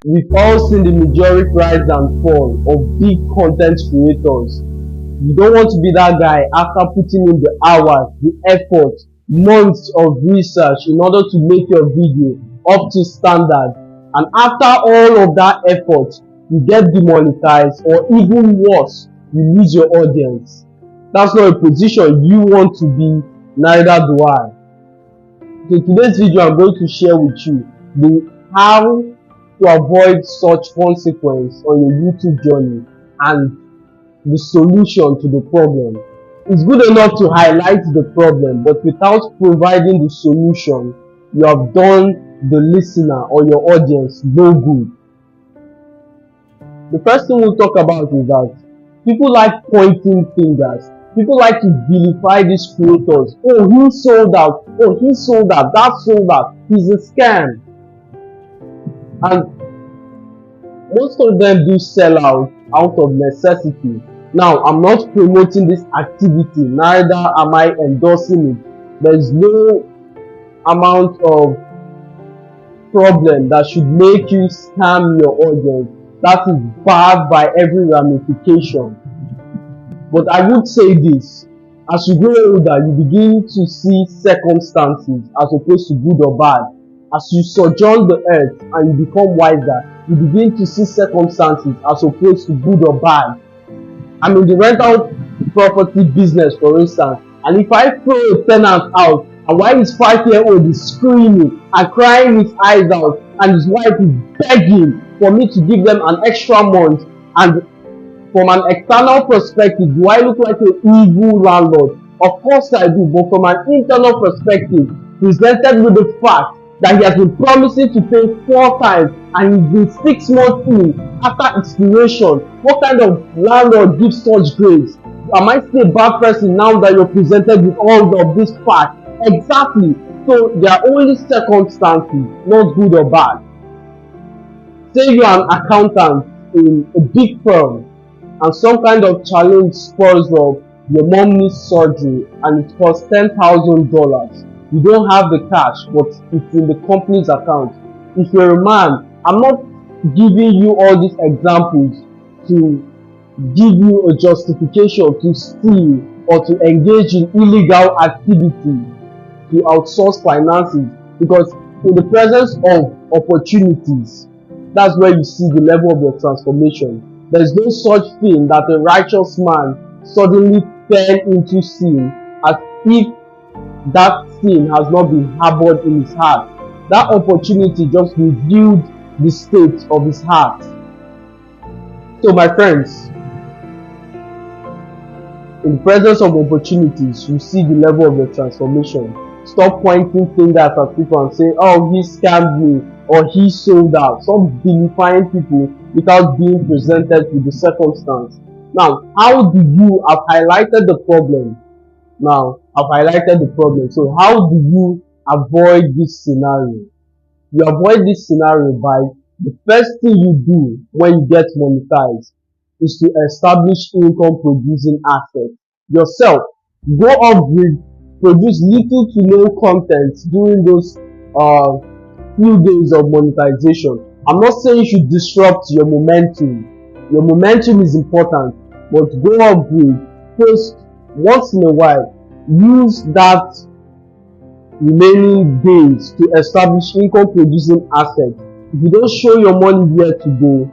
We've all seen the meteoric rise and fall of big content creators. You don't want to be that guy after putting in the hours, the effort, months of research in order to make your video up to standard. And after all of that effort, you get demonetized, or even worse, you lose your audience. That's not a position you want to be, neither do I. So today's video, I'm going to share with you the how to avoid such consequence on your YouTube journey and the solution to the problem. It's good enough to highlight the problem, but without providing the solution, you have done the listener or your audience no good. The first thing we'll talk about is that people like pointing fingers. People like to vilify these creators. Oh, he sold out. Oh, he sold out. That sold out. He's a scam. And most of them do sell out of necessity. Now, I'm not promoting this activity, neither am I endorsing it. There is no amount of problem that should make you scam your audience. That is barred by every ramification. But I would say this: as you grow older, you begin to see circumstances as opposed to good or bad. As you sojourn the earth and you become wiser, you begin to see circumstances as opposed to good or bad. I'm in the rental property business, for instance, and if I throw a tenant out, and while his 5-year-old is screaming and crying his eyes out, and his wife is begging for me to give them an extra month, and from an external perspective, do I look like an evil landlord? Of course I do, but from an internal perspective, presented with the fact that he has been promising to pay 4 times and he's been 6 months in after expiration, what kind of landlord gives such grace? Am I still a bad person now that you're presented with all of this fact? Exactly. So there are only circumstances, not good or bad. Say you are an accountant in a big firm, and some kind of challenge spurs up. Your mom needs surgery and it costs $10,000. You don't have the cash, but it's in the company's account. If you're a man, I'm not giving you all these examples to give you a justification to steal or to engage in illegal activity to outsource finances, because in the presence of opportunities, that's where you see the level of your transformation. There is no such thing that a righteous man suddenly fell into sin as if that sin has not been harbored in his heart. That opportunity just revealed the state of his heart. So my friends, in the presence of opportunities, you see the level of your transformation. Stop pointing fingers at people and saying, oh, he scammed me or he sold out. Stop vilifying people without being presented with the circumstance. Now, how do you have highlighted the problem? So how do you avoid this scenario? You avoid this scenario by the first thing you do when you get monetized is to establish income producing assets yourself. Go off grid, produce little to no content during those few days of monetization. I'm not saying you should disrupt your momentum. Your momentum is important, but go off grid, post once in a while. Use that remaining days to establish income producing assets. If you don't show your money where to go,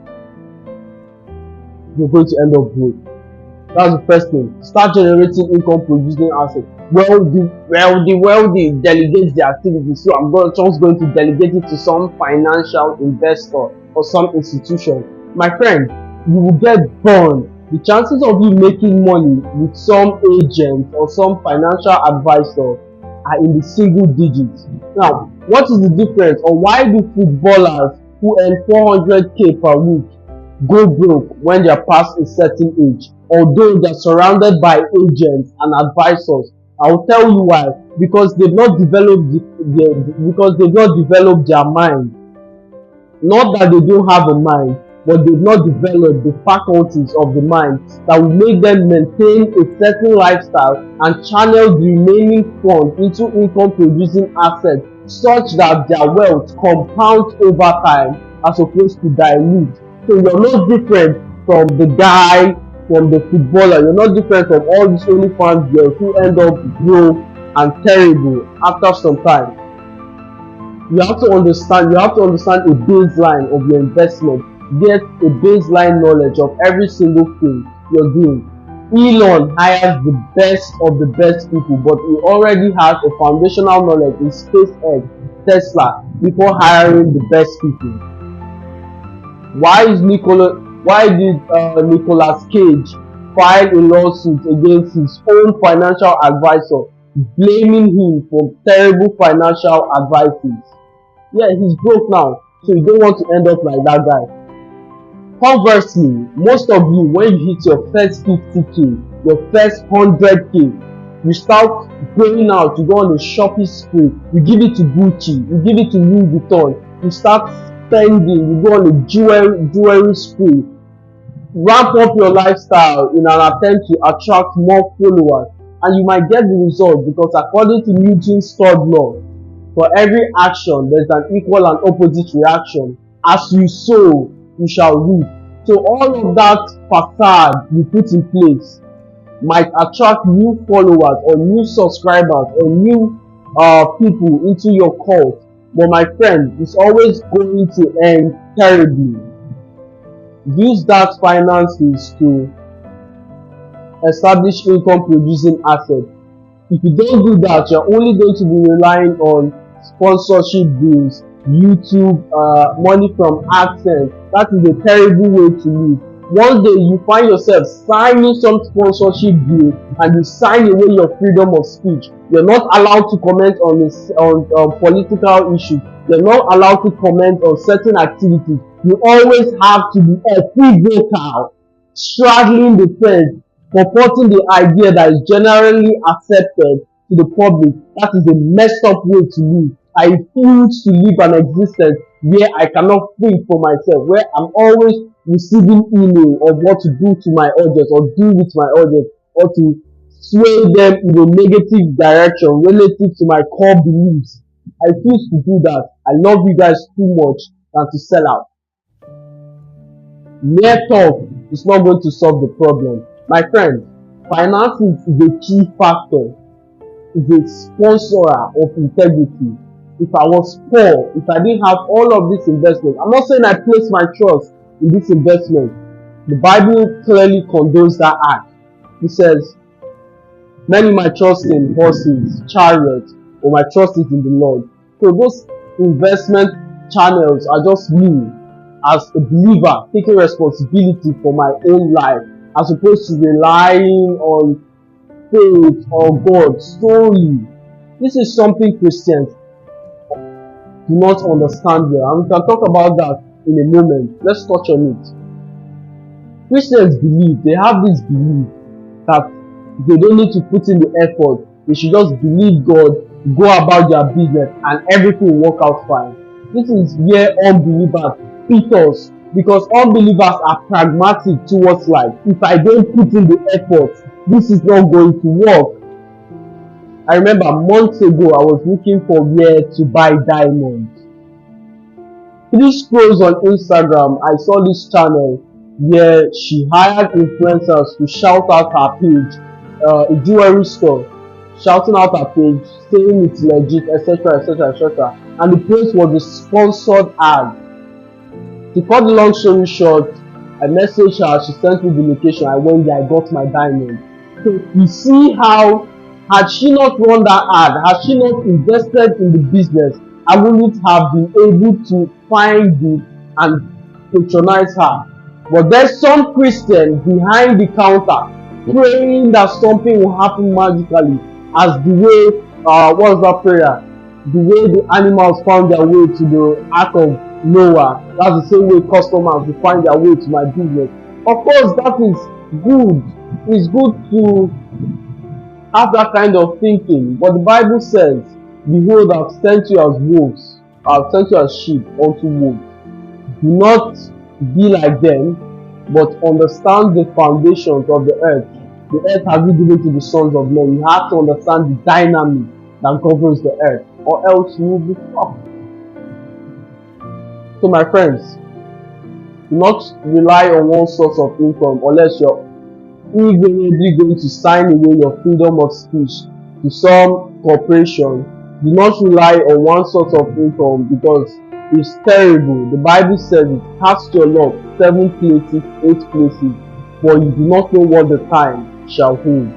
you're going to end up broke. That's the first thing. Start generating income producing assets. Wealthy delegates the activity, so I'm just going to delegate it to some financial investor or some institution. My friend, you will get burned. The chances of you making money with some agent or some financial advisor are in the single digits. Now, what is the difference, or why do footballers who earn 400k per week go broke when they are past a certain age, although they are surrounded by agents and advisors? I will tell you why. Because they've not developed their mind. Not that they don't have a mind, but they've not developed the faculties of the mind that will make them maintain a certain lifestyle and channel the remaining funds into income producing assets, such that their wealth compounds over time as opposed to dilute. So you're not different from the guy, from the footballer. You're not different from all these OnlyFans girls who end up broke and terrible after some time. You have to understand a baseline of your investment. Get a baseline knowledge of every single thing you're doing. Elon hires the best of the best people, but he already has a foundational knowledge in SpaceX, Tesla, before hiring the best people. Why did Nicolas Cage file a lawsuit against his own financial advisor, blaming him for terrible financial advices? Yeah, he's broke now, so you don't want to end up like that guy. Conversely, most of you, when you hit your first 50k, your first 100k, you start going out, you go on a shopping spree, you give it to Gucci, you give it to Louis Vuitton, you start spending, you go on a jewelry spree, ramp up your lifestyle in an attempt to attract more followers, and you might get the result, because according to Newton's third law, for every action there's an equal and opposite reaction. As you sow, you shall reap. So all of that facade you put in place might attract new followers or new subscribers or new people into your cult, but my friend, it's always going to end terribly. Use that finances to establish income producing assets. If you don't do that, you're only going to be relying on sponsorship deals, YouTube, money from AdSense. That is a terrible way to live. One day you find yourself signing some sponsorship deal and you sign away your freedom of speech. You're not allowed to comment on political issues. You're not allowed to comment on certain activities. You always have to be equivocal, straddling the fence, purporting the idea that is generally accepted to the public. That is a messed up way to live. I refuse to live an existence where I cannot think for myself, where I'm always receiving email of what to do to my audience or do with my audience, or to sway them in a negative direction relative to my core beliefs. I refuse to do that. I love you guys too much than to sell out. Mere talk is not going to solve the problem. My friend, finances is a key factor, is a sponsor of integrity. If I was poor, if I didn't have all of this investment, I'm not saying I place my trust in this investment. The Bible clearly condones that act. It says, many might trust in horses, chariots, but my trust is in the Lord. So those investment channels are just me as a believer taking responsibility for my own life, as opposed to relying on faith or God solely. This is something Christians do not understand well, and we can talk about that in a moment. Let's touch on it. Christians believe, they have this belief that they don't need to put in the effort. They should just believe God, go about their business, and everything will work out fine. This is where unbelievers beat us, because unbelievers are pragmatic towards life. If I don't put in the effort, this is not going to work. I remember months ago, I was looking for where to buy diamonds. 3 scrolls on Instagram, I saw this channel where she hired influencers to shout out her page, a jewelry store, shouting out her page, saying it's legit, etc., etc., etc. And the place was a sponsored ad. To cut the long story short, I messaged her, she sent me the location, I went there, I got my diamond. So you see how, had she not run that ad, had she not invested in the business, I wouldn't have been able to find it and patronize her. But there's some Christian behind the counter praying that something will happen magically, as the way, what's that prayer? The way the animals found their way to the Ark of Noah. That's the same way customers will find their way to my business. Of course, that is good. It's good to have that kind of thinking, but the Bible says, behold, I've sent you as wolves, I've sent you as sheep unto wolves. Do not be like them, but understand the foundations of the earth. The earth has been given to the sons of men. You have to understand the dynamic that governs the earth, or else you will be fucked. So my friends, do not rely on one source of income unless you're invariably going to sign away your freedom of speech to some corporation. Do not rely on one source of income because it's terrible. The Bible says it, cast your lot 7 places, 8 places, for you do not know what the time shall hold.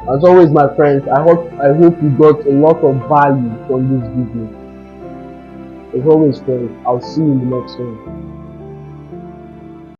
As always, my friends, I hope you got a lot of value from this video. As always, friends, I'll see you in the next one.